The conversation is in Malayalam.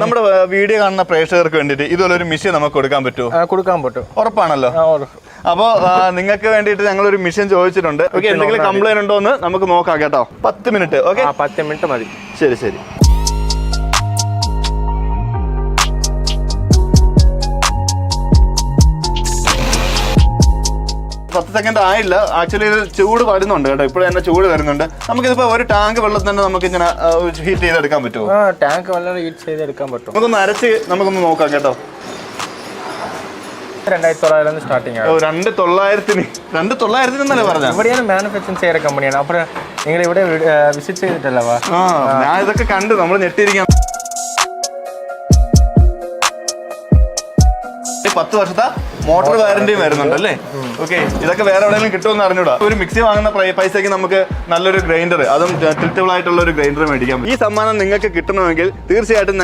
നമ്മുടെ വീഡിയോ കാണുന്ന പ്രേക്ഷകർക്ക് വേണ്ടിയിട്ട് ഇതുപോലെ ഒരു മെഷീൻ നമുക്ക് കൊടുക്കാൻ പറ്റുമോ? കൊടുക്കാൻ പറ്റും. ഉറപ്പാണല്ലോ. അപ്പോൾ നിങ്ങൾക്ക് വേണ്ടിയിട്ട് ഞങ്ങൾ ഒരു മെഷീൻ ചോദിച്ചിട്ടുണ്ട്. ഓക്കെ, എന്തെങ്കിലും കംപ്ലൈന്റ് ഉണ്ടോ എന്ന് നമുക്ക് നോക്കാം കേട്ടോ. 10 മിനിറ്റ്. ഓക്കെ, 10 മിനിറ്റ് മതി. ശരി ശരി. പത്ത് സെക്കൻഡ് ആയില്ല. ആക്ച്വലി ഇത് ചൂട് വരുന്നുണ്ട് കേട്ടോ. ഇപ്പോഴും തന്നെ ചൂട് വരുന്നുണ്ട്. നമുക്കിതിപ്പോ ഒരു ടാങ്ക് വെള്ളത്തിൽ തന്നെ നമുക്ക് ഇങ്ങനെ ഹീറ്റ് ചെയ്തെടുക്കാൻ പറ്റുമോ? ടാങ്ക് വെള്ളം ഹീറ്റ് ചെയ്തെടുക്കാൻ പറ്റും. നമുക്കൊന്ന് അരച്ച് നമുക്കൊന്ന് നോക്കാം കേട്ടോ. 2900 സ്റ്റാർട്ടിംഗ് ആണ്. 2900 എന്നല്ലേ പറഞ്ഞത്? ഇവിടെയാണ് മാനുഫാക്ചറിങ് ചെയ്യുന്ന കമ്പനിയാണ്. അപ്പോൾ നിങ്ങൾ ഇവിടെ വിസിറ്റ് ചെയ്തിട്ടല്ലോ? ഞാൻ ഇതൊക്കെ കണ്ട് നമ്മൾ ഞെട്ടിയിരിക്കാം. 10 വർഷത്തെ മോട്ടോർ വാറന്റിയും വരുന്നുണ്ട് അല്ലേ? ഓക്കെ, ഇതൊക്കെ വേറെ എവിടെയെങ്കിലും കിട്ടുമെന്ന് അറിഞ്ഞൂടാ. ഒരു മിക്സി വാങ്ങുന്ന പൈസയ്ക്ക് നമുക്ക് നല്ലൊരു ഗ്രൈൻഡർ, അതും ടിൽറ്റബിൾ ആയിട്ടുള്ള ഒരു ഗ്രൈൻഡർ മേടിക്കാം. ഈ സമ്മാനം നിങ്ങൾക്ക് കിട്ടണമെങ്കിൽ തീർച്ചയായിട്ടും